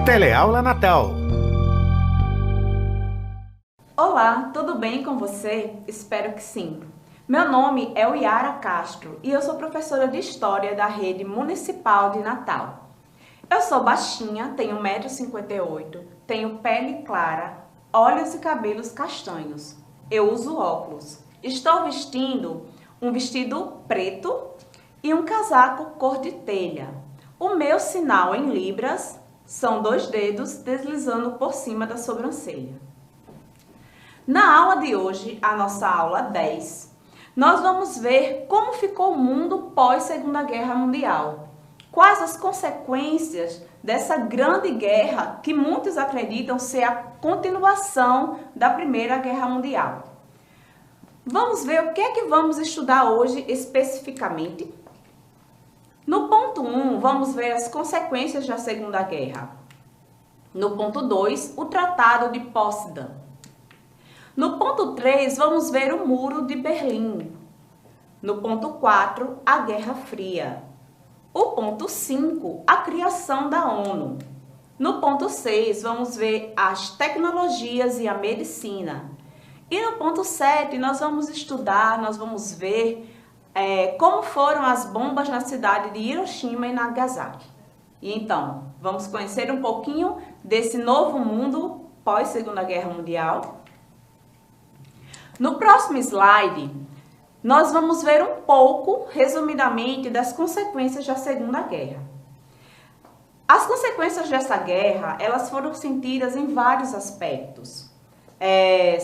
Teleaula Natal. Olá, tudo bem com você? Espero que sim. Meu nome é Yara Castro e eu sou professora de História da Rede Municipal de Natal. Eu sou baixinha, tenho 1,58 m, tenho pele clara, olhos e cabelos castanhos. Eu uso óculos. Estou vestindo um vestido preto e um casaco cor de telha. O meu sinal em libras são 2 dedos deslizando por cima da sobrancelha. Na aula de hoje, a nossa aula 10, nós vamos ver como ficou o mundo pós-Segunda Guerra Mundial. Quais as consequências dessa grande guerra que muitos acreditam ser a continuação da Primeira Guerra Mundial. Vamos ver o que é que vamos estudar hoje especificamente. No ponto 1, vamos ver as consequências da Segunda Guerra. No ponto 2, o Tratado de Potsdam. No ponto 3, vamos ver o Muro de Berlim. No ponto 4, a Guerra Fria. O ponto 5, a criação da ONU. No ponto 6, vamos ver as tecnologias e a medicina. E no ponto 7, nós vamos ver como foram as bombas na cidade de Hiroshima e Nagasaki. E então, vamos conhecer um pouquinho desse novo mundo pós-Segunda Guerra Mundial. No próximo slide, nós vamos ver um pouco, resumidamente, das consequências da Segunda Guerra. As consequências dessa guerra, elas foram sentidas em vários aspectos,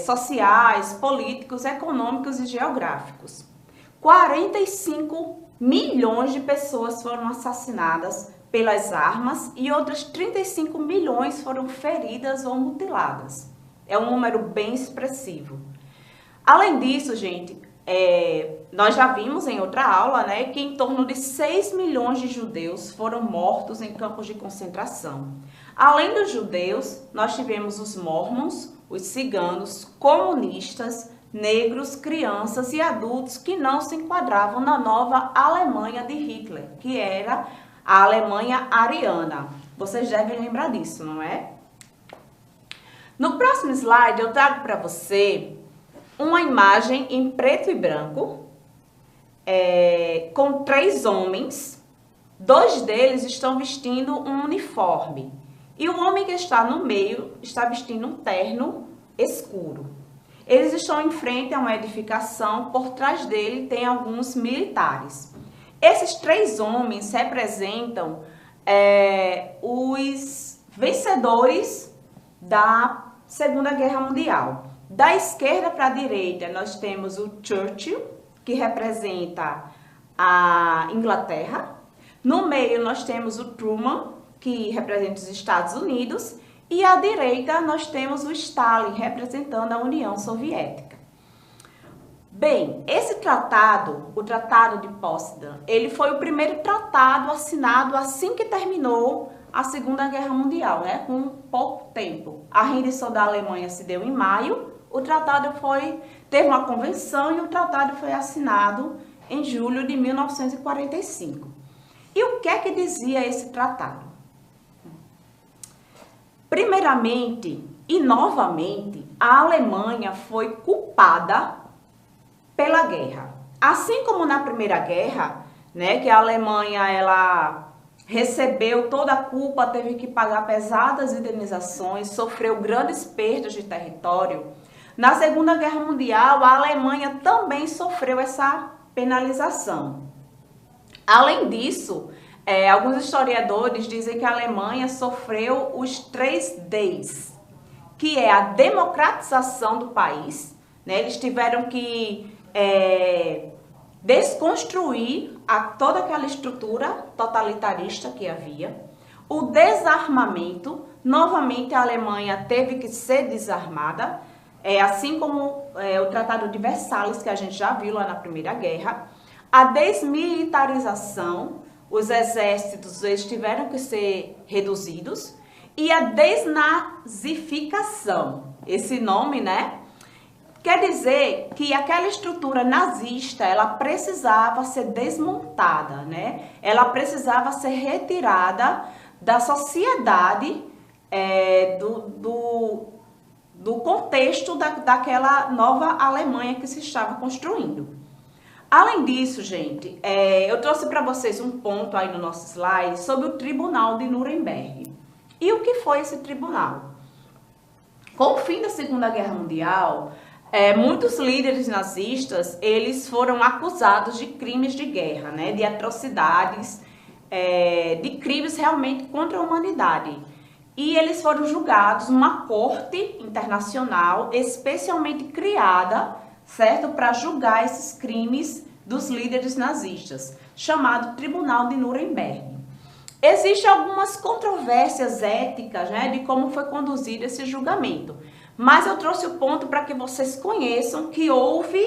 sociais, políticos, econômicos e geográficos. 45 milhões de pessoas foram assassinadas pelas armas e outras 35 milhões foram feridas ou mutiladas. É um número bem expressivo. Além disso, gente, nós já vimos em outra aula, que em torno de 6 milhões de judeus foram mortos em campos de concentração. Além dos judeus, nós tivemos os mórmons, os ciganos, comunistas, negros, crianças e adultos que não se enquadravam na nova Alemanha de Hitler, que era a Alemanha ariana. Vocês devem lembrar disso, não é? No próximo slide, eu trago para você uma imagem em preto e branco, com 3 homens. 2 deles estão vestindo um uniforme. E o homem que está no meio está vestindo um terno escuro. Eles estão em frente a uma edificação, por trás dele tem alguns militares. Esses 3 homens representam os vencedores da Segunda Guerra Mundial. Da esquerda para a direita, nós temos o Churchill, que representa a Inglaterra. No meio, nós temos o Truman, que representa os Estados Unidos. E à direita, nós temos o Stalin, representando a União Soviética. Bem, esse tratado, o Tratado de Potsdam, ele foi o primeiro tratado assinado assim que terminou a Segunda Guerra Mundial, com pouco tempo. A rendição da Alemanha se deu em maio, o tratado teve uma convenção e o tratado foi assinado em julho de 1945. E o que é que dizia esse tratado? Primeiramente e novamente, a Alemanha foi culpada pela guerra. Assim como na Primeira Guerra, que a Alemanha ela recebeu toda a culpa, teve que pagar pesadas indenizações, sofreu grandes perdas de território. Na Segunda Guerra Mundial, a Alemanha também sofreu essa penalização. Além disso, alguns historiadores dizem que a Alemanha sofreu os 3 Ds, que é a democratização do país, Eles tiveram que desconstruir toda aquela estrutura totalitarista que havia. O desarmamento, novamente a Alemanha teve que ser desarmada, assim como o Tratado de Versalhes, que a gente já viu lá na Primeira Guerra. A desmilitarização, os exércitos eles tiveram que ser reduzidos. E a desnazificação, esse nome, quer dizer que aquela estrutura nazista, ela precisava ser desmontada, Ela precisava ser retirada da sociedade do contexto daquela nova Alemanha que se estava construindo. Além disso, gente, eu trouxe para vocês um ponto aí no nosso slide sobre o Tribunal de Nuremberg. E o que foi esse tribunal? Com o fim da Segunda Guerra Mundial, muitos líderes nazistas, eles foram acusados de crimes de guerra, né, de atrocidades, de crimes realmente contra a humanidade. E eles foram julgados numa corte internacional especialmente criada, certo, para julgar esses crimes dos líderes nazistas, chamado Tribunal de Nuremberg. Existem algumas controvérsias éticas, né, de como foi conduzido esse julgamento, mas eu trouxe o ponto para que vocês conheçam que houve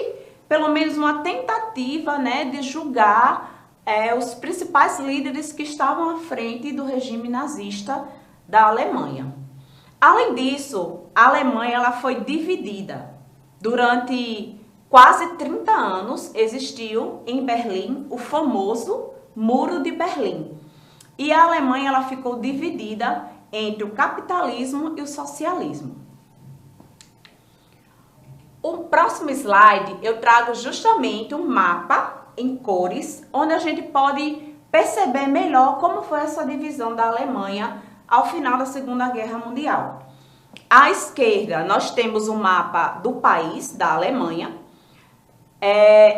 pelo menos uma tentativa, né, de julgar os principais líderes que estavam à frente do regime nazista da Alemanha. Além disso, a Alemanha ela foi dividida. Durante quase 30 anos existiu em Berlim o famoso Muro de Berlim. E a Alemanha ela ficou dividida entre o capitalismo e o socialismo. O próximo slide eu trago justamente um mapa em cores, onde a gente pode perceber melhor como foi essa divisão da Alemanha ao final da Segunda Guerra Mundial. À esquerda nós temos o mapa do país, da Alemanha,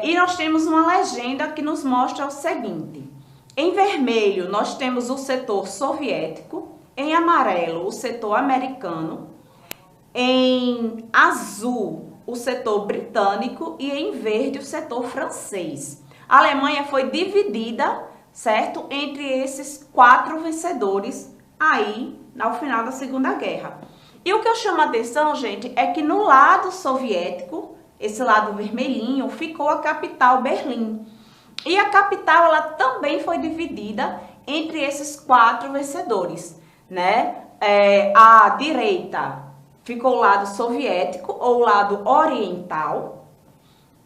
e nós temos uma legenda que nos mostra o seguinte. Em vermelho, nós temos o setor soviético, em amarelo, o setor americano, em azul, o setor britânico e em verde, o setor francês. A Alemanha foi dividida, certo, entre esses 4 vencedores aí, ao final da Segunda Guerra. E o que eu chamo a atenção, gente, é que no lado soviético, esse lado vermelhinho, ficou a capital Berlim. E a capital ela também foi dividida entre esses 4 vencedores, né? À direita ficou o lado soviético ou lado oriental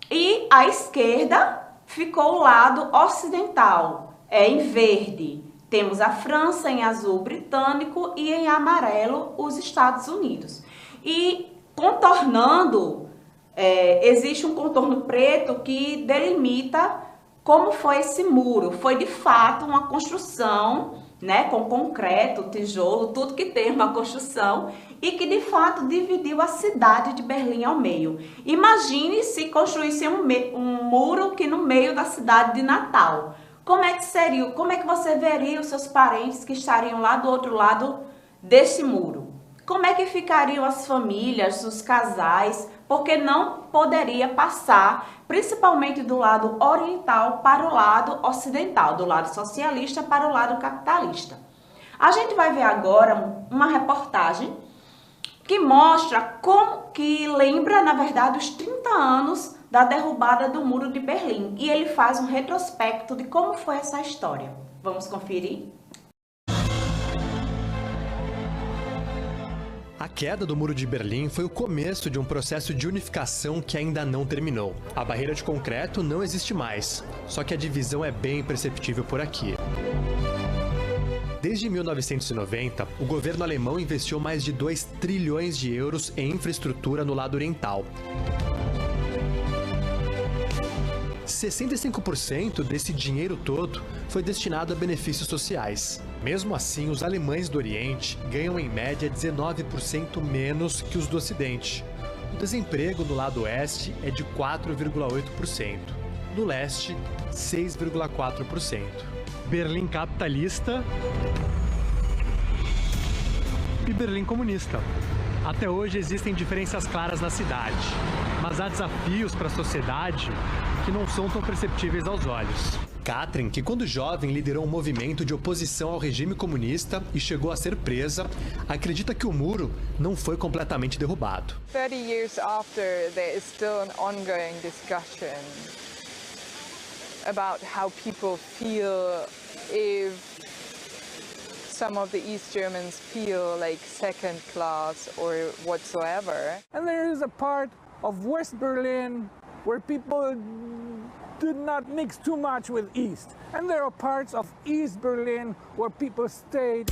e à esquerda ficou o lado ocidental. Em verde temos a França, em azul britânico e em amarelo os Estados Unidos. E contornando, existe um contorno preto que delimita como foi esse muro. Foi de fato uma construção, né, com concreto, tijolo, tudo que tem uma construção e que de fato dividiu a cidade de Berlim ao meio. Imagine se construísse um muro que no meio da cidade de Natal. Como é que seria? Como é que você veria os seus parentes que estariam lá do outro lado desse muro? Como é que ficariam as famílias, os casais? Porque não poderia passar, principalmente do lado oriental para o lado ocidental, do lado socialista para o lado capitalista. A gente vai ver agora uma reportagem que mostra como que lembra, na verdade, os 30 anos da derrubada do Muro de Berlim. E ele faz um retrospecto de como foi essa história. Vamos conferir? A queda do Muro de Berlim foi o começo de um processo de unificação que ainda não terminou. A barreira de concreto não existe mais, só que a divisão é bem perceptível por aqui. Desde 1990, o governo alemão investiu mais de 2 trilhões de euros em infraestrutura no lado oriental. 65% desse dinheiro todo foi destinado a benefícios sociais. Mesmo assim, os alemães do Oriente ganham em média 19% menos que os do Ocidente. O desemprego no lado oeste é de 4,8%, no leste, 6,4%. Berlim capitalista e Berlim comunista. Até hoje existem diferenças claras na cidade, mas há desafios para a sociedade que não são tão perceptíveis aos olhos. Katrin, que quando jovem liderou um movimento de oposição ao regime comunista e chegou a ser presa, acredita que o muro não foi completamente derrubado. 30 years after, there is still an ongoing discussion about how people feel if some of the East Germans feel like second class or whatsoever. And there is a part of West Berlin where people did not mix too much with East. And there are parts of East Berlin where people stayed.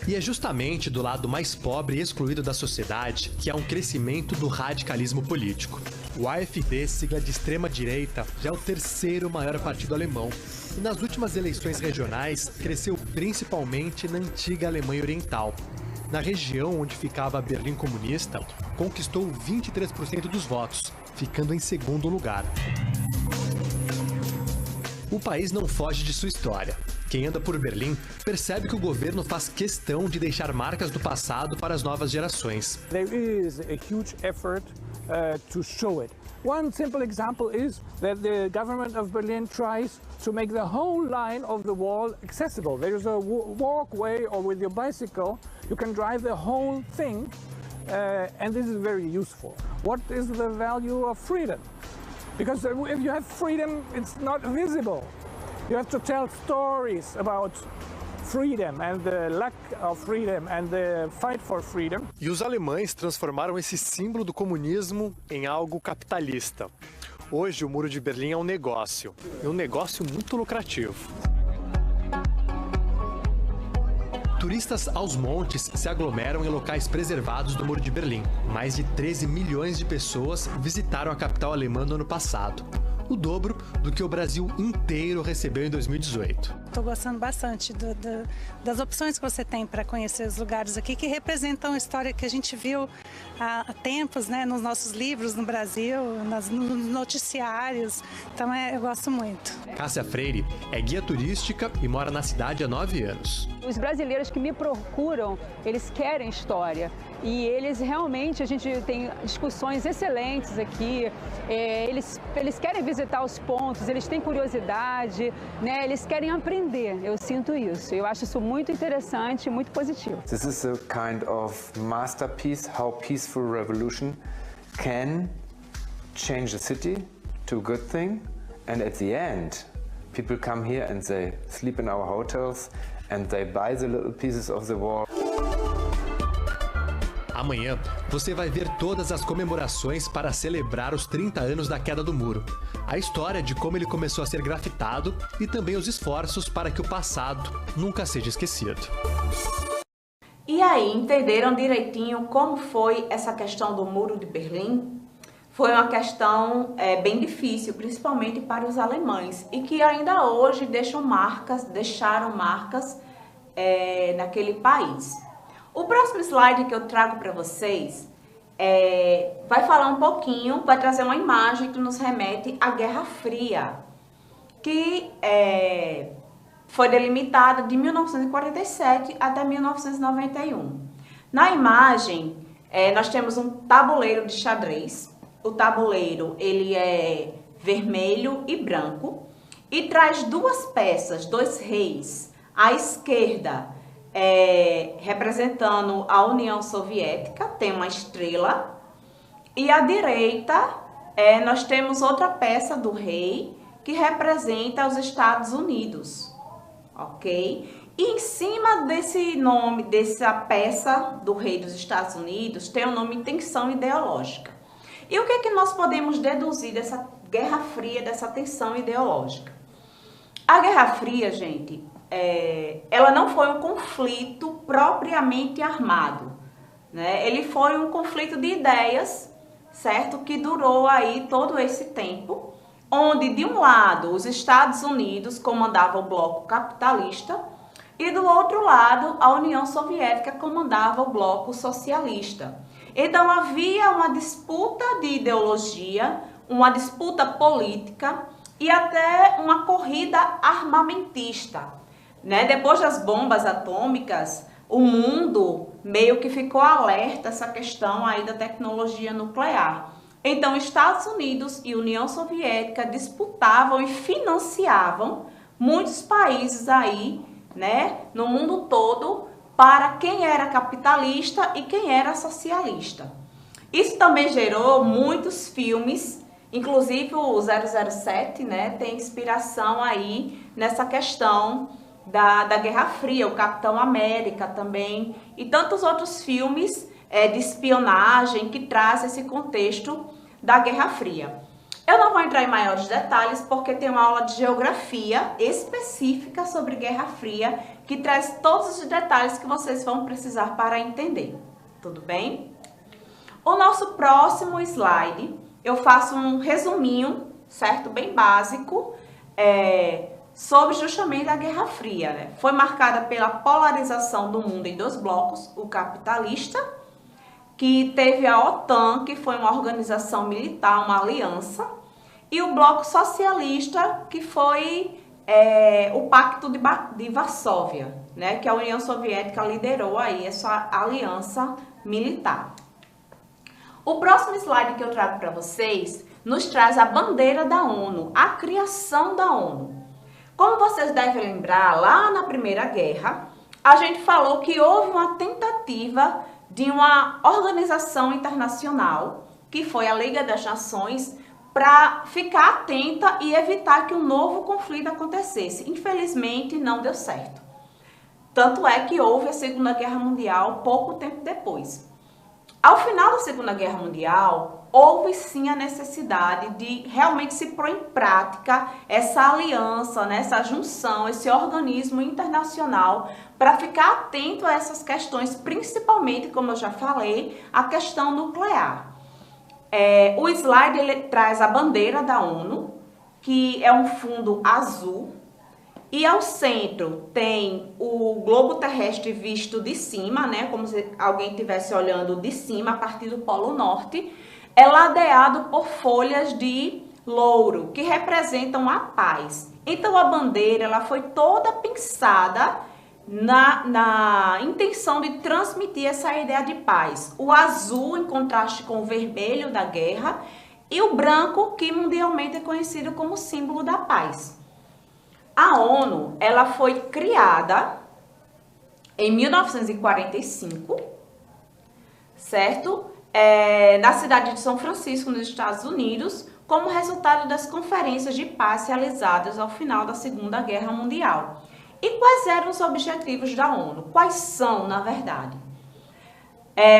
E é justamente do lado mais pobre e excluído da sociedade que há um crescimento do radicalismo político. O AfD, sigla de extrema-direita, já é o terceiro maior partido alemão. E nas últimas eleições regionais, cresceu principalmente na antiga Alemanha Oriental. Na região onde ficava a Berlim comunista, conquistou 23% dos votos, ficando em segundo lugar. O país não foge de sua história. Quem anda por Berlim percebe que o governo faz questão de deixar marcas do passado para as novas gerações. There is a huge effort to show it. One simple example is that the government of Berlin tries to make the whole line of the wall accessible. There is a walkway, or with your bicycle, you can drive the whole thing, and this is very useful. What is the value of freedom? Because if you have freedom, it's not visible. You have to tell stories about freedom and the lack of freedom and the fight for freedom. E os alemães transformaram esse símbolo do comunismo em algo capitalista. Hoje o Muro de Berlim é um negócio, e um negócio muito lucrativo. Turistas aos montes se aglomeram em locais preservados do Muro de Berlim. Mais de 13 milhões de pessoas visitaram a capital alemã no ano passado. O dobro do que o Brasil inteiro recebeu em 2018. Estou gostando bastante das opções que você tem para conhecer os lugares aqui, que representam a história que a gente viu há tempos, né, nos nossos livros no Brasil, nos noticiários. Então eu gosto muito. Cássia Freire é guia turística e mora na cidade há 9 anos. Os brasileiros que me procuram, eles querem história. E eles realmente, a gente tem discussões excelentes aqui, eles querem visitar os pontos, eles têm curiosidade, né? Eles querem aprender, eu sinto isso. Eu acho isso muito interessante e muito positivo. This is a kind of masterpiece, how peaceful revolution can change a city to a good thing. And at the end, people come here and they sleep in our hotels and they buy the little pieces of the wall. Amanhã, você vai ver todas as comemorações para celebrar os 30 anos da queda do muro, a história de como ele começou a ser grafitado e também os esforços para que o passado nunca seja esquecido. E aí, entenderam direitinho como foi essa questão do Muro de Berlim? Foi uma questão bem difícil, principalmente para os alemães, e que ainda hoje deixaram marcas naquele país. O próximo slide que eu trago para vocês vai falar um pouquinho, vai trazer uma imagem que nos remete à Guerra Fria, que foi delimitada de 1947 até 1991. Na imagem, nós temos um tabuleiro de xadrez. O tabuleiro ele é vermelho e branco e traz duas peças, dois reis. À esquerda, representando a União Soviética, tem uma estrela, e à direita nós temos outra peça do rei que representa os Estados Unidos, ok? E em cima desse nome, dessa peça do rei dos Estados Unidos, tem o nome tensão ideológica. E o que é que nós podemos deduzir dessa Guerra Fria, dessa tensão ideológica? A Guerra Fria, gente, ela não foi um conflito propriamente armado, né? Ele foi um conflito de ideias, certo? Que durou aí todo esse tempo, onde de um lado os Estados Unidos comandavam o bloco capitalista e do outro lado a União Soviética comandava o bloco socialista. Então havia uma disputa de ideologia, uma disputa política e até uma corrida armamentista. Né? Depois das bombas atômicas, o mundo meio que ficou alerta a essa questão aí da tecnologia nuclear. Então, Estados Unidos e União Soviética disputavam e financiavam muitos países aí, né, no mundo todo, para quem era capitalista e quem era socialista. Isso também gerou muitos filmes, inclusive o 007, né, tem inspiração aí nessa questão da Guerra Fria, o Capitão América também, e tantos outros filmes de espionagem que trazem esse contexto da Guerra Fria. Eu não vou entrar em maiores detalhes porque tem uma aula de geografia específica sobre Guerra Fria que traz todos os detalhes que vocês vão precisar para entender. Tudo bem? O nosso próximo slide, eu faço um resuminho, certo? Bem básico, sobre justamente a Guerra Fria, né? Foi marcada pela polarização do mundo em dois blocos, o capitalista, que teve a OTAN, que foi uma organização militar, uma aliança, e o bloco socialista, que foi o Pacto de Varsóvia, né? Que a União Soviética liderou aí essa aliança militar. O próximo slide que eu trago para vocês nos traz a bandeira da ONU, a criação da ONU. Como vocês devem lembrar, lá na Primeira Guerra, a gente falou que houve uma tentativa de uma organização internacional, que foi a Liga das Nações, para ficar atenta e evitar que um novo conflito acontecesse. Infelizmente, não deu certo. Tanto é que houve a Segunda Guerra Mundial pouco tempo depois. Ao final da Segunda Guerra Mundial, houve sim a necessidade de realmente se pôr em prática essa aliança, né, essa junção, esse organismo internacional para ficar atento a essas questões, principalmente, como eu já falei, a questão nuclear. O slide ele traz a bandeira da ONU, que é um fundo azul, e ao centro tem o globo terrestre visto de cima, né, como se alguém estivesse olhando de cima a partir do Polo Norte, é ladeado por folhas de louro, que representam a paz. Então a bandeira ela foi toda pensada na intenção de transmitir essa ideia de paz. O azul em contraste com o vermelho da guerra e o branco, que mundialmente é conhecido como símbolo da paz. A ONU ela foi criada em 1945, certo? Na cidade de São Francisco, nos Estados Unidos, como resultado das conferências de paz realizadas ao final da Segunda Guerra Mundial. E quais eram os objetivos da ONU? Quais são, na verdade?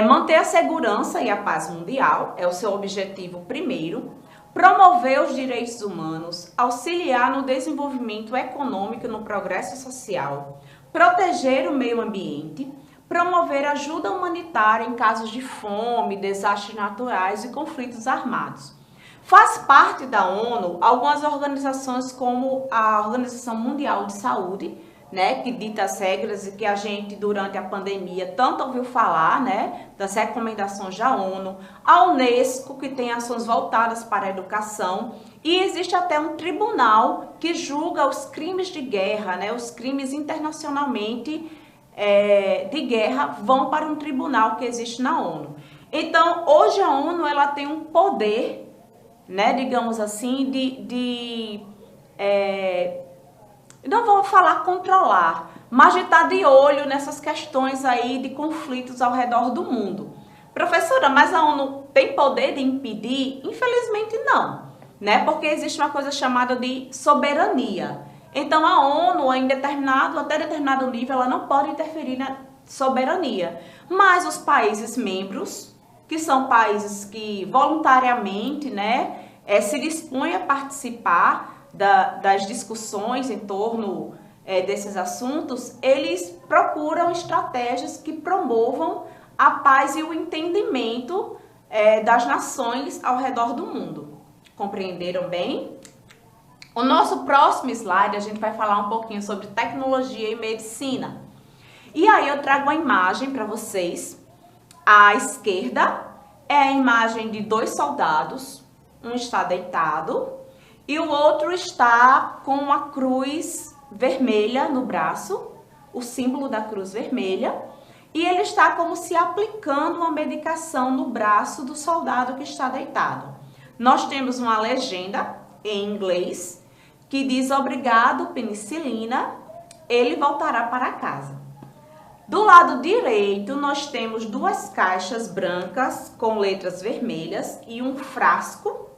Manter a segurança e a paz mundial, é o seu objetivo primeiro. Promover os direitos humanos, auxiliar no desenvolvimento econômico e no progresso social. Proteger o meio ambiente. Promover ajuda humanitária em casos de fome, desastres naturais e conflitos armados. Faz parte da ONU algumas organizações como a Organização Mundial de Saúde, né, que dita as regras e que a gente, durante a pandemia, tanto ouviu falar, né, das recomendações da ONU, a Unesco, que tem ações voltadas para a educação, e existe até um tribunal que julga os crimes de guerra, né, os crimes internacionalmente de guerra vão para um tribunal que existe na ONU. Então, hoje a ONU ela tem um poder, né, digamos assim, não vou falar controlar, mas de estar de olho nessas questões aí de conflitos ao redor do mundo. Professora, mas a ONU tem poder de impedir? Infelizmente não, né? Porque existe uma coisa chamada de soberania. Então a ONU, até determinado nível, ela não pode interferir na soberania. Mas os países membros, que são países que voluntariamente, né, se dispõem a participar das discussões em torno desses assuntos, eles procuram estratégias que promovam a paz e o entendimento das nações ao redor do mundo. Compreenderam bem? O nosso próximo slide a gente vai falar um pouquinho sobre tecnologia e medicina. E aí eu trago uma imagem para vocês. À esquerda é a imagem de dois soldados, um está deitado e o outro está com uma cruz vermelha no braço, o símbolo da cruz vermelha, e ele está como se aplicando uma medicação no braço do soldado que está deitado. Nós temos uma legenda em inglês que diz: obrigado, penicilina, ele voltará para casa. Do lado direito, nós temos duas caixas brancas com letras vermelhas e um frasco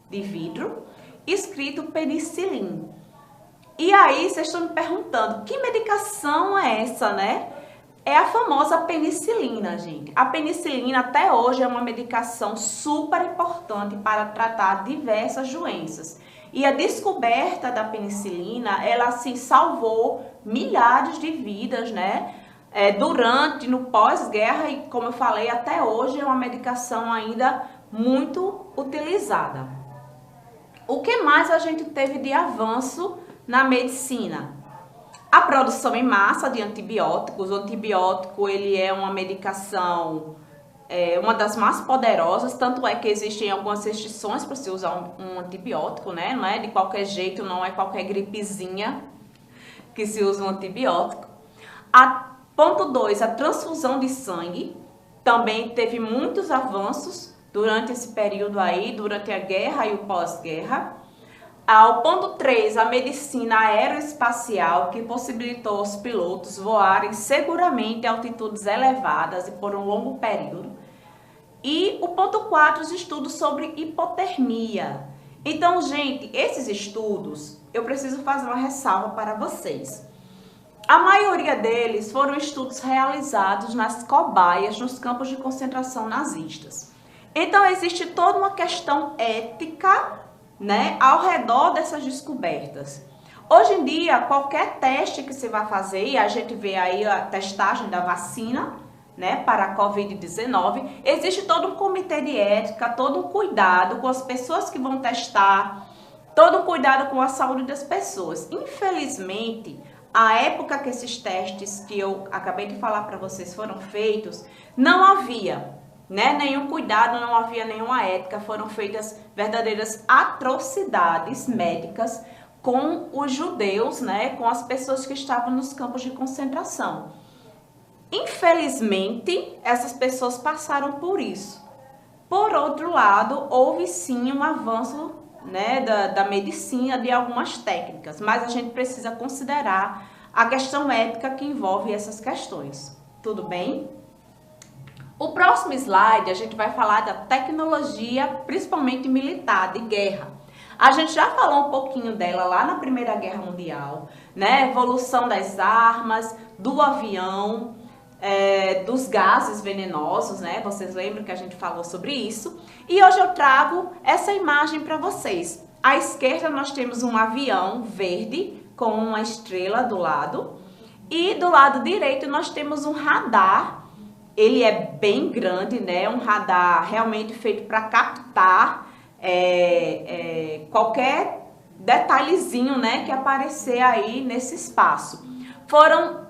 de vidro escrito penicilina. E aí, vocês estão me perguntando, que medicação é essa, né? É a famosa penicilina, gente. A penicilina até hoje é uma medicação super importante para tratar diversas doenças. E a descoberta da penicilina, ela assim salvou milhares de vidas, né? Durante, no pós-guerra e, como eu falei, até hoje é uma medicação ainda muito utilizada. O que mais a gente teve de avanço na medicina? A produção em massa de antibióticos. O antibiótico, ele é uma medicação, uma das mais poderosas, tanto é que existem algumas restrições para se usar um antibiótico, né? Não é de qualquer jeito, não é qualquer gripezinha que se usa um antibiótico. Ponto 2, a transfusão de sangue. Também teve muitos avanços durante esse período aí, durante a guerra e o pós-guerra. O ponto 3, a medicina aeroespacial, que possibilitou aos pilotos voarem seguramente a altitudes elevadas e por um longo período. E o ponto 4, os estudos sobre hipotermia. Então, gente, esses estudos, eu preciso fazer uma ressalva para vocês. A maioria deles foram estudos realizados nas cobaias, nos campos de concentração nazistas. Então, existe toda uma questão ética, né, ao redor dessas descobertas. Hoje em dia, qualquer teste que você vai fazer, e a gente vê aí a testagem da vacina, né, para a Covid-19, existe todo um comitê de ética, todo um cuidado com as pessoas que vão testar, todo um cuidado com a saúde das pessoas. Infelizmente, a época que esses testes que eu acabei de falar para vocês foram feitos, não havia, né, nenhum cuidado, não havia nenhuma ética, foram feitas verdadeiras atrocidades médicas com os judeus, né, com as pessoas que estavam nos campos de concentração. Infelizmente, essas pessoas passaram por isso. Por outro lado, houve sim um avanço, né, da medicina, de algumas técnicas, mas a gente precisa considerar a questão ética que envolve essas questões. Tudo bem? O próximo slide a gente vai falar da tecnologia, principalmente militar, de guerra. A gente já falou um pouquinho dela lá na Primeira Guerra Mundial, né? Evolução das armas, do avião, dos gases venenosos, né? Vocês lembram que a gente falou sobre isso? E hoje eu trago essa imagem para vocês. À esquerda nós temos um avião verde com uma estrela do lado. E do lado direito nós temos um radar. Ele é bem grande, né? Um radar realmente feito para captar qualquer detalhezinho, né, que aparecer aí nesse espaço. Foram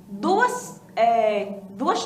duas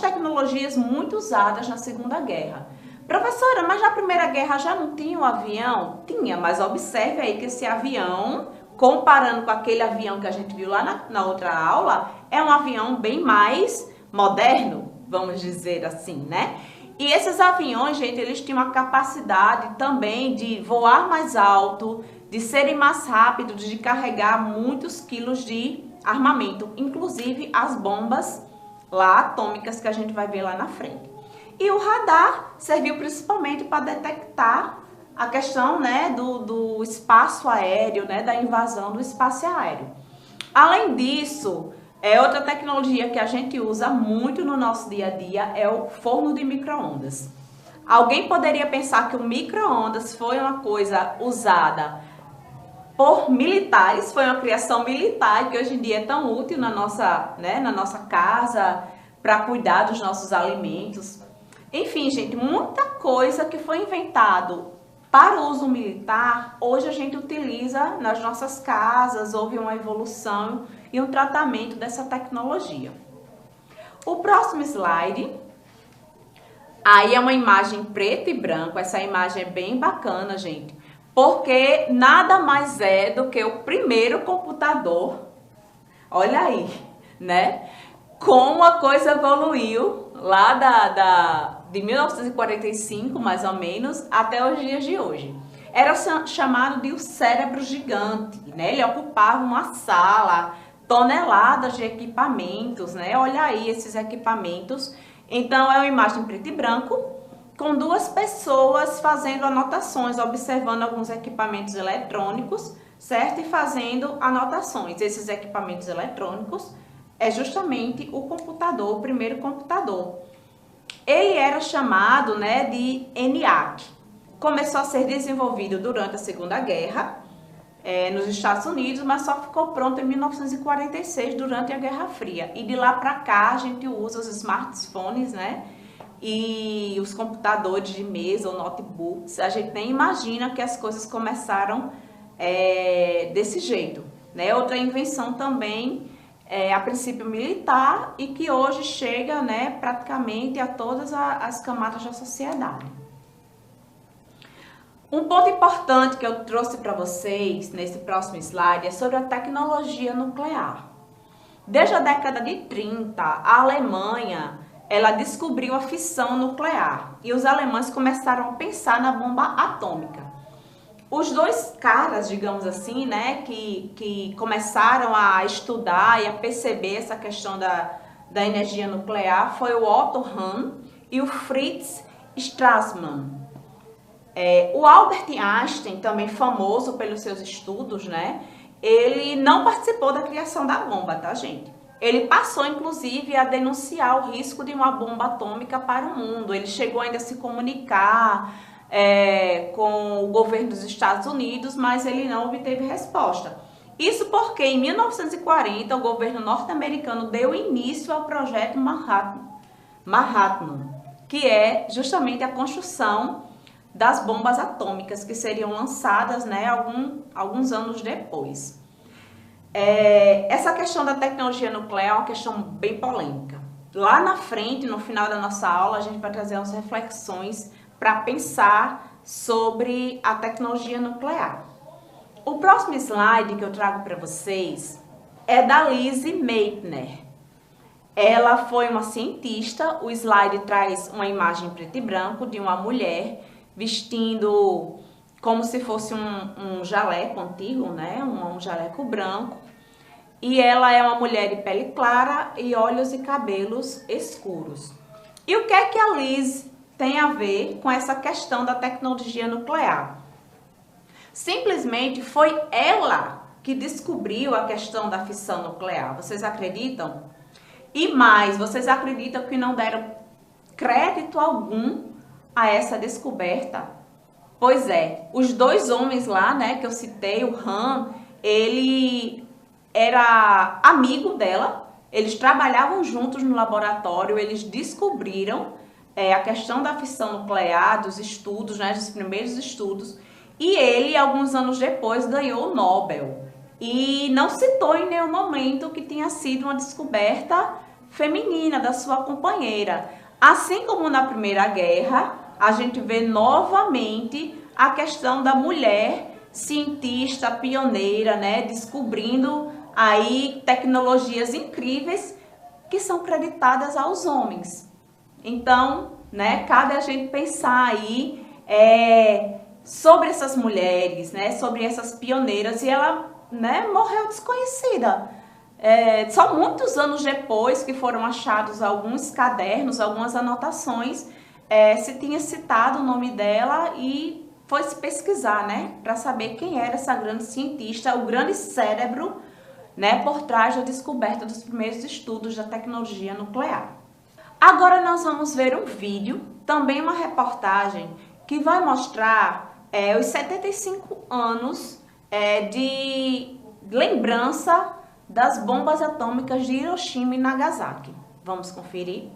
tecnologias muito usadas na Segunda Guerra. Professora, mas na Primeira Guerra já não tinha um avião? Tinha, mas observe aí que esse avião, comparando com aquele avião que a gente viu lá na outra aula, é um avião bem mais moderno, vamos dizer assim, né? E esses aviões, gente, eles tinham a capacidade também de voar mais alto, de serem mais rápidos, de carregar muitos quilos de armamento, inclusive as bombas lá atômicas que a gente vai ver lá na frente. E o radar serviu principalmente para detectar a questão, né, do espaço aéreo, né, da invasão do espaço aéreo. Além disso, outra tecnologia que a gente usa muito no nosso dia a dia é o forno de micro-ondas. Alguém poderia pensar que o micro-ondas foi uma coisa usada por militares, foi uma criação militar que hoje em dia é tão útil na nossa casa, para cuidar dos nossos alimentos. Enfim, gente, muita coisa que foi inventado para o uso militar, hoje a gente utiliza nas nossas casas, houve uma evolução e um tratamento dessa tecnologia. O próximo slide, aí é uma imagem preto e branco, essa imagem é bem bacana, gente, porque nada mais é do que o primeiro computador, olha aí, né? Como a coisa evoluiu lá de 1945, mais ou menos, até os dias de hoje. Era chamado de o cérebro gigante, né? Ele ocupava uma sala, toneladas de equipamentos, né? Olha aí esses equipamentos. Então, é uma imagem preto e branco, com duas pessoas fazendo anotações, observando alguns equipamentos eletrônicos, certo? E fazendo anotações. Esses equipamentos eletrônicos é justamente o computador, o primeiro computador. Ele era chamado, né, de ENIAC. Começou a ser desenvolvido durante a Segunda Guerra nos Estados Unidos, mas só ficou pronto em 1946, durante a Guerra Fria. E de lá para cá a gente usa os smartphones, né? E os computadores de mesa ou notebooks. A gente nem imagina que as coisas começaram desse jeito, né? Outra invenção também a princípio militar e que hoje chega, né, praticamente a todas as camadas da sociedade. Um ponto importante que eu trouxe para vocês nesse próximo slide é sobre a tecnologia nuclear. Desde a década de 30, a Alemanha ela descobriu a fissão nuclear e os alemães começaram a pensar na bomba atômica. Os dois caras, digamos assim, né, que começaram a estudar e a perceber essa questão da energia nuclear foi o Otto Hahn e o Fritz Strassmann. O Albert Einstein, também famoso pelos seus estudos, né, ele não participou da criação da bomba, tá, gente? Ele passou, inclusive, a denunciar o risco de uma bomba atômica para o mundo. Ele chegou ainda a se comunicar com o governo dos Estados Unidos, mas ele não obteve resposta. Isso porque em 1940 o governo norte-americano deu início ao projeto Manhattan, que é justamente a construção das bombas atômicas que seriam lançadas, né, alguns anos depois. Essa questão da tecnologia nuclear é uma questão bem polêmica. Lá na frente, no final da nossa aula, a gente vai trazer umas reflexões para pensar sobre a tecnologia nuclear. O próximo slide que eu trago para vocês é da Lise Meitner. Ela foi uma cientista. O slide traz uma imagem preto e branco de uma mulher vestindo como se fosse um jaleco antigo, né? Um jaleco branco. E ela é uma mulher de pele clara e olhos e cabelos escuros. E o que é que a Lise tem a ver com essa questão da tecnologia nuclear? Simplesmente foi ela que descobriu a questão da fissão nuclear. Vocês acreditam? E mais, vocês acreditam que não deram crédito algum a essa descoberta? Pois é, os dois homens lá, né, que eu citei, o Hahn, ele era amigo dela, eles trabalhavam juntos no laboratório, eles descobriram a questão da fissão nuclear, dos estudos, né, dos primeiros estudos, e ele, alguns anos depois, ganhou o Nobel. E não citou em nenhum momento que tinha sido uma descoberta feminina da sua companheira. Assim como na Primeira Guerra, a gente vê novamente a questão da mulher cientista, pioneira, né, descobrindo aí tecnologias incríveis que são creditadas aos homens. Então, né, cabe a gente pensar aí sobre essas mulheres, né, sobre essas pioneiras, e ela, né, morreu desconhecida. Só muitos anos depois que foram achados alguns cadernos, algumas anotações, se tinha citado o nome dela e foi se pesquisar, né, para saber quem era essa grande cientista, o grande cérebro, né, por trás da descoberta dos primeiros estudos da tecnologia nuclear. Agora nós vamos ver um vídeo, também uma reportagem, que vai mostrar os 75 anos de lembrança das bombas atômicas de Hiroshima e Nagasaki. Vamos conferir?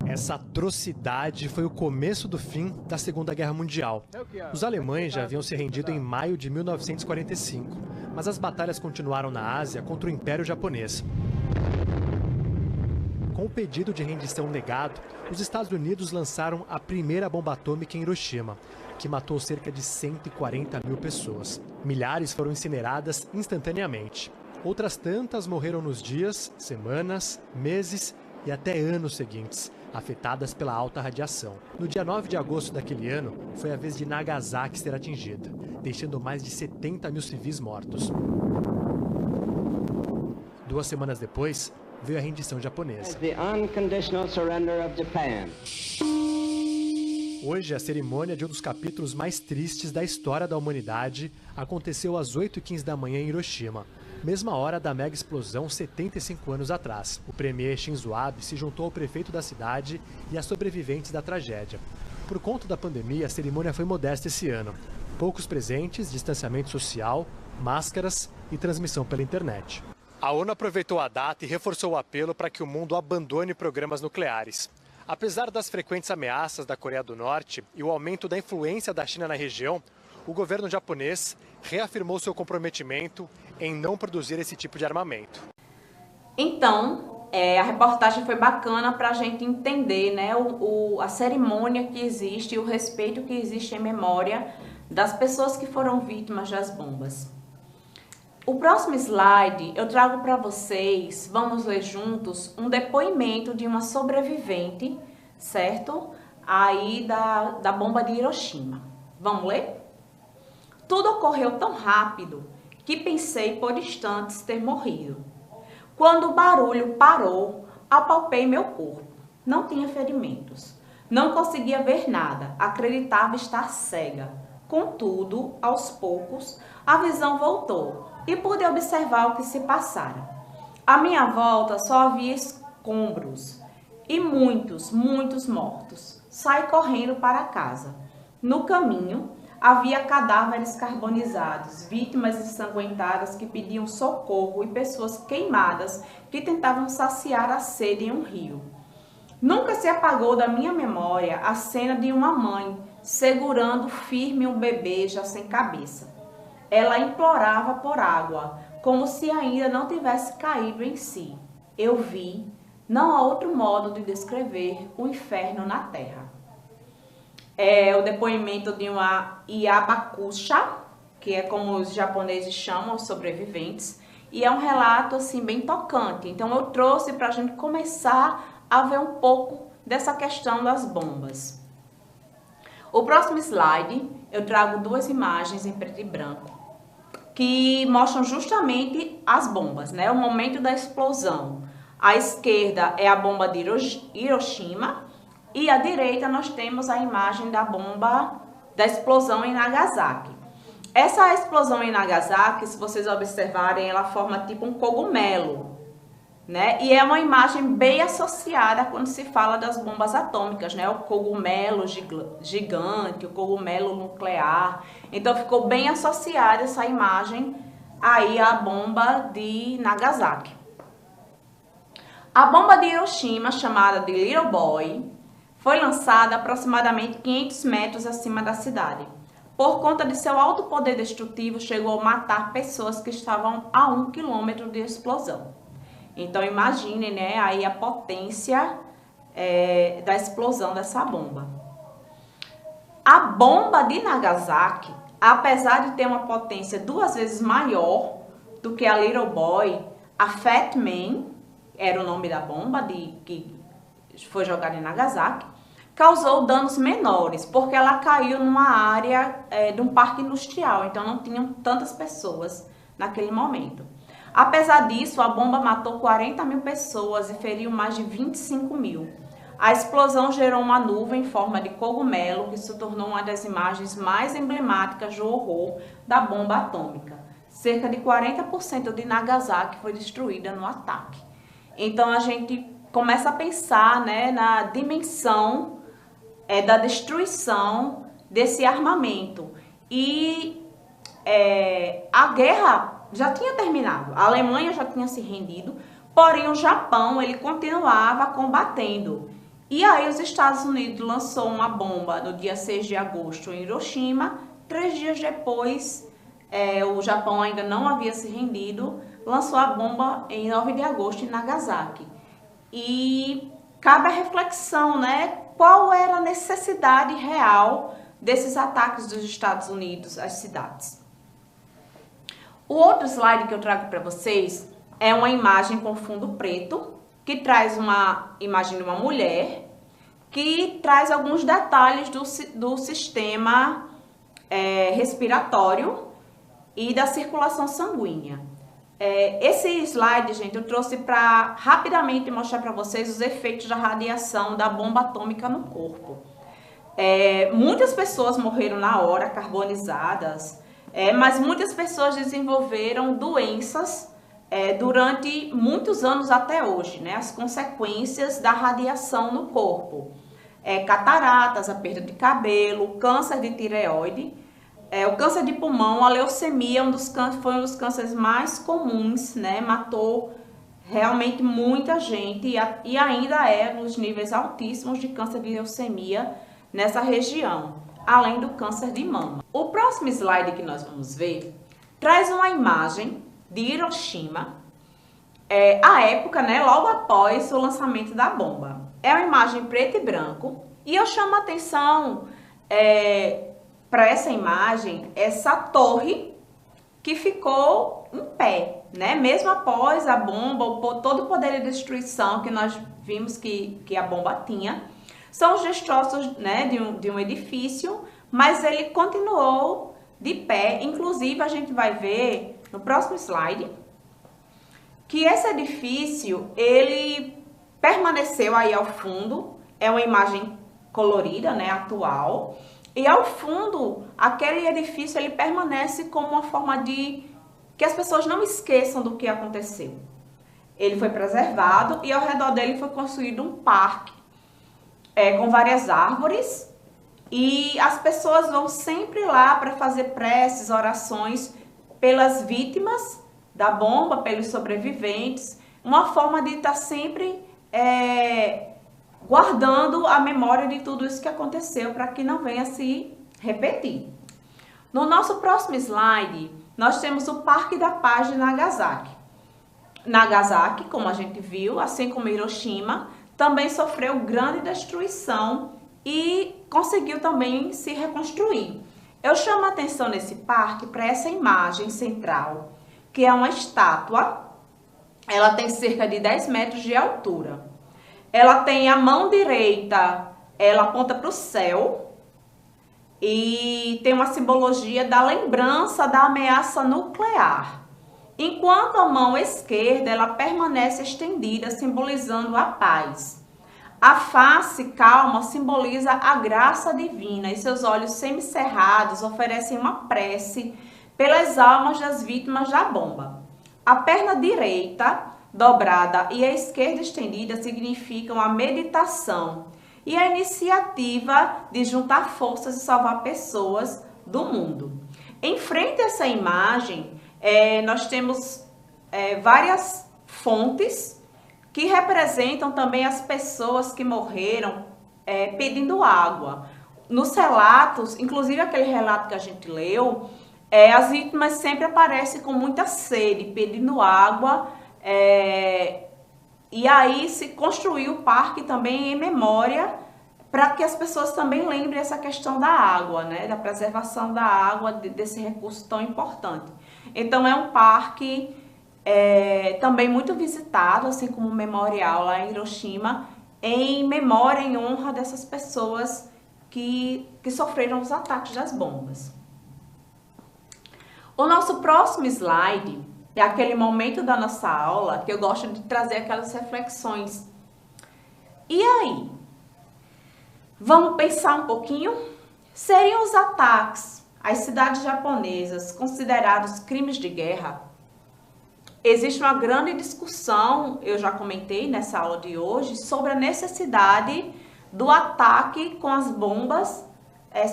Essa atrocidade foi o começo do fim da Segunda Guerra Mundial. Os alemães já haviam se rendido em maio de 1945, mas as batalhas continuaram na Ásia contra o Império Japonês. Com o pedido de rendição negado, os Estados Unidos lançaram a primeira bomba atômica em Hiroshima, que matou cerca de 140 mil pessoas. Milhares foram incineradas instantaneamente. Outras tantas morreram nos dias, semanas, meses e até anos seguintes, afetadas pela alta radiação. No dia 9 de agosto daquele ano, foi a vez de Nagasaki ser atingida, deixando mais de 70 mil civis mortos. 2 semanas depois, veio a rendição japonesa. Hoje, a cerimônia de um dos capítulos mais tristes da história da humanidade aconteceu às 8h15 da manhã em Hiroshima, mesma hora da mega explosão 75 anos atrás. O premier Shinzo Abe se juntou ao prefeito da cidade e a sobreviventes da tragédia. Por conta da pandemia, a cerimônia foi modesta esse ano. Poucos presentes, distanciamento social, máscaras e transmissão pela internet. A ONU aproveitou a data e reforçou o apelo para que o mundo abandone programas nucleares. Apesar das frequentes ameaças da Coreia do Norte e o aumento da influência da China na região, o governo japonês reafirmou seu comprometimento em não produzir esse tipo de armamento. Então, a reportagem foi bacana para a gente entender, né, a cerimônia que existe e o respeito que existe em memória das pessoas que foram vítimas das bombas. O próximo slide eu trago para vocês, vamos ler juntos, um depoimento de uma sobrevivente, certo? Aí da bomba de Hiroshima. Vamos ler? Tudo ocorreu tão rápido que pensei por instantes ter morrido. Quando o barulho parou, apalpei meu corpo. Não tinha ferimentos. Não conseguia ver nada, acreditava estar cega. Contudo, aos poucos, a visão voltou e pude observar o que se passara. À minha volta só havia escombros e muitos mortos. Saí correndo para casa. No caminho, havia cadáveres carbonizados, vítimas ensanguentadas que pediam socorro e pessoas queimadas que tentavam saciar a sede em um rio. Nunca se apagou da minha memória a cena de uma mãe segurando firme um bebê já sem cabeça. Ela implorava por água, como se ainda não tivesse caído em si. Eu vi, não há outro modo de descrever o inferno na terra. É o depoimento de uma Yabakusha, que é como os japoneses chamam os sobreviventes, e é um relato assim bem tocante. Então eu trouxe para a gente começar a ver um pouco dessa questão das bombas. O próximo slide eu trago duas imagens em preto e branco que mostram justamente as bombas, né? O momento da explosão. À esquerda é a bomba de Hiroshima e à direita nós temos a imagem da bomba da explosão em Nagasaki. Essa explosão em Nagasaki, se vocês observarem, ela forma tipo um cogumelo, né? E é uma imagem bem associada quando se fala das bombas atômicas, né? O cogumelo gigante, o cogumelo nuclear. Então ficou bem associada essa imagem aí à bomba de Nagasaki. A bomba de Hiroshima, chamada de Little Boy, foi lançada aproximadamente 500 metros acima da cidade. Por conta de seu alto poder destrutivo, chegou a matar pessoas que estavam a 1 quilômetro de explosão. Então imagine, né, aí a potência da explosão dessa bomba. A bomba de Nagasaki, apesar de ter uma potência 2 vezes maior do que a Little Boy, a Fat Man, era o nome da bomba que foi jogada em Nagasaki, causou danos menores, porque ela caiu numa área de um parque industrial, então não tinham tantas pessoas naquele momento. Apesar disso, a bomba matou 40 mil pessoas e feriu mais de 25 mil. A explosão gerou uma nuvem em forma de cogumelo que se tornou uma das imagens mais emblemáticas do horror da bomba atômica. Cerca de 40% de Nagasaki foi destruída no ataque. Então a gente começa a pensar, né, na dimensão da destruição desse armamento. E a guerra já tinha terminado, a Alemanha já tinha se rendido, porém o Japão ele continuava combatendo. E aí os Estados Unidos lançou uma bomba no dia 6 de agosto em Hiroshima. 3 dias depois, o Japão ainda não havia se rendido, lançou a bomba em 9 de agosto em Nagasaki. E cabe a reflexão, né? Qual era a necessidade real desses ataques dos Estados Unidos às cidades? O outro slide que eu trago para vocês é uma imagem com fundo preto, que traz uma imagem de uma mulher, que traz alguns detalhes do sistema respiratório e da circulação sanguínea. Esse slide, gente, eu trouxe para rapidamente mostrar para vocês os efeitos da radiação da bomba atômica no corpo. Muitas pessoas morreram na hora, carbonizadas, mas muitas pessoas desenvolveram doenças durante muitos anos até hoje, né? As consequências da radiação no corpo. cataratas, a perda de cabelo, câncer de tireoide, o câncer de pulmão, a leucemia, foi um dos cânceres mais comuns, né? Matou realmente muita gente e ainda é nos níveis altíssimos de câncer de leucemia nessa região, além do câncer de mama. O próximo slide que nós vamos ver traz uma imagem de Hiroshima, a época, né, logo após o lançamento da bomba. É uma imagem preto e branco e eu chamo a atenção para essa imagem, essa torre que ficou em pé, né? Mesmo após a bomba, todo o poder de destruição que nós vimos que a bomba tinha, são os destroços, né, de um edifício, mas ele continuou de pé. Inclusive, a gente vai ver no próximo slide que esse edifício, ele permaneceu aí ao fundo, é uma imagem colorida, né, atual, e ao fundo, aquele edifício, ele permanece como uma forma de que as pessoas não esqueçam do que aconteceu. Ele foi preservado e ao redor dele foi construído um parque com várias árvores e as pessoas vão sempre lá para fazer preces, orações pelas vítimas da bomba, pelos sobreviventes, uma forma de estar sempre guardando a memória de tudo isso que aconteceu para que não venha se repetir. No nosso próximo slide, nós temos o Parque da Paz de Nagasaki. Nagasaki, como a gente viu, assim como Hiroshima, também sofreu grande destruição e conseguiu também se reconstruir. Eu chamo a atenção nesse parque para essa imagem central, que é uma estátua. Ela tem cerca de 10 metros de altura. Ela tem a mão direita, ela aponta para o céu e tem uma simbologia da lembrança da ameaça nuclear. Enquanto a mão esquerda, ela permanece estendida, simbolizando a paz. A face calma simboliza a graça divina e seus olhos semicerrados oferecem uma prece pelas almas das vítimas da bomba. A perna direita dobrada e a esquerda estendida significam a meditação e a iniciativa de juntar forças e salvar pessoas do mundo. Em frente a essa imagem, nós temos várias fontes que representam também as pessoas que morreram pedindo água. Nos relatos, inclusive aquele relato que a gente leu, as vítimas sempre aparecem com muita sede, pedindo água. E aí se construiu o parque também em memória para que as pessoas também lembrem essa questão da água, né? Da preservação da água, desse recurso tão importante. Então é um parque também muito visitado, assim como o memorial lá em Hiroshima, em memória, em honra dessas pessoas que sofreram os ataques das bombas. O nosso próximo slide é aquele momento da nossa aula que eu gosto de trazer aquelas reflexões. E aí? Vamos pensar um pouquinho? Seriam os ataques às cidades japonesas considerados crimes de guerra? Existe uma grande discussão, eu já comentei nessa aula de hoje, sobre a necessidade do ataque com as bombas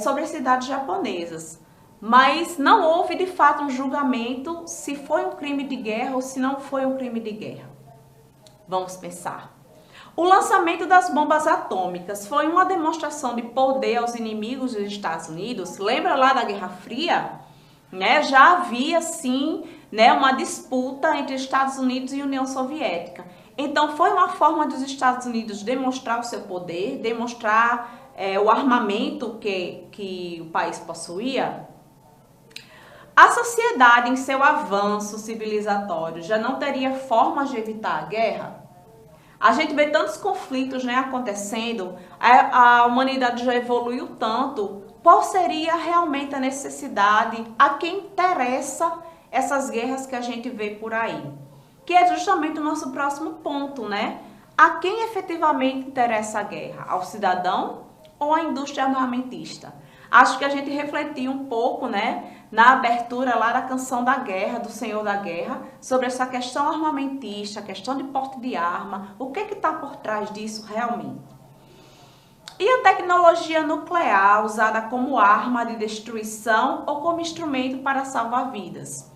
sobre as cidades japonesas. Mas não houve, de fato, um julgamento se foi um crime de guerra ou se não foi um crime de guerra. Vamos pensar. O lançamento das bombas atômicas foi uma demonstração de poder aos inimigos dos Estados Unidos. Lembra lá da Guerra Fria? Né? Já havia, sim, né, uma disputa entre Estados Unidos e União Soviética. Então, foi uma forma dos Estados Unidos demonstrar o seu poder, demonstrar o armamento que o país possuía. A sociedade, em seu avanço civilizatório, já não teria formas de evitar a guerra? A gente vê tantos conflitos, né, acontecendo, a humanidade já evoluiu tanto. Qual seria realmente a necessidade, a quem interessa essas guerras que a gente vê por aí? Que é justamente o nosso próximo ponto, né? A quem efetivamente interessa a guerra? Ao cidadão ou à indústria armamentista? Acho que a gente refletiu um pouco, né, na abertura lá da Canção da Guerra, do Senhor da Guerra, sobre essa questão armamentista, a questão de porte de arma, o que está por trás disso realmente. E a tecnologia nuclear usada como arma de destruição ou como instrumento para salvar vidas?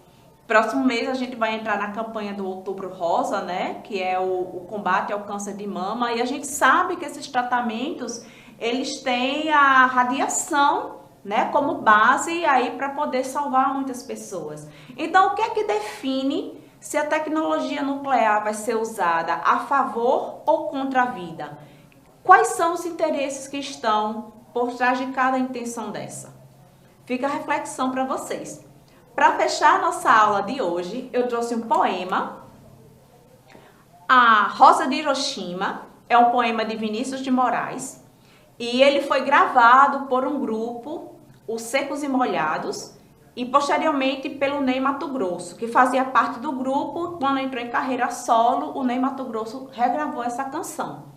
Próximo mês a gente vai entrar na campanha do Outubro Rosa, né? Que é o combate ao câncer de mama. E a gente sabe que esses tratamentos, eles têm a radiação, né, como base aí para poder salvar muitas pessoas. Então, o que é que define se a tecnologia nuclear vai ser usada a favor ou contra a vida? Quais são os interesses que estão por trás de cada intenção dessa? Fica a reflexão para vocês. Para fechar a nossa aula de hoje, eu trouxe um poema. A Rosa de Hiroshima é um poema de Vinícius de Moraes e ele foi gravado por um grupo, os Secos e Molhados, e posteriormente pelo Ney Matogrosso, que fazia parte do grupo. Quando entrou em carreira solo, o Ney Matogrosso regravou essa canção.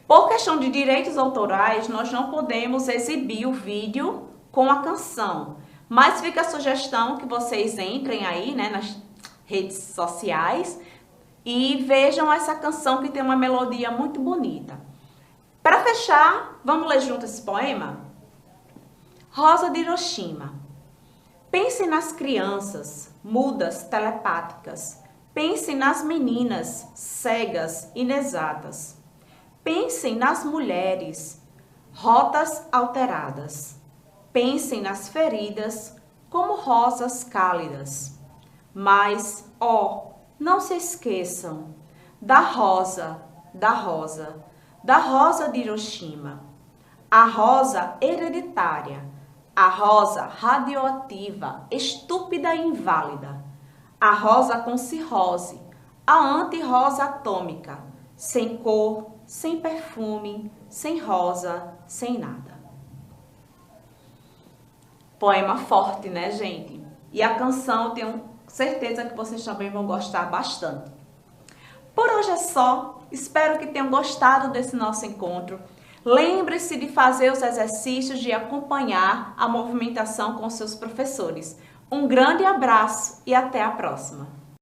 Por questão de direitos autorais, nós não podemos exibir o vídeo com a canção, mas fica a sugestão que vocês entrem aí, né, nas redes sociais e vejam essa canção que tem uma melodia muito bonita. Para fechar, vamos ler junto esse poema? Rosa de Hiroshima. Pense nas crianças, mudas, telepáticas. Pense nas meninas, cegas, inexatas. Pensem nas mulheres, rotas alteradas. Pensem nas feridas como rosas cálidas. Mas, ó, não se esqueçam da rosa, da rosa, da rosa de Hiroshima. A rosa hereditária, a rosa radioativa, estúpida e inválida. A rosa com cirrose, a anti-rosa atômica, sem cor, sem perfume, sem rosa, sem nada. Poema forte, né, gente? E a canção, eu tenho certeza que vocês também vão gostar bastante. Por hoje é só. Espero que tenham gostado desse nosso encontro. Lembre-se de fazer os exercícios de acompanhar a movimentação com seus professores. Um grande abraço e até a próxima!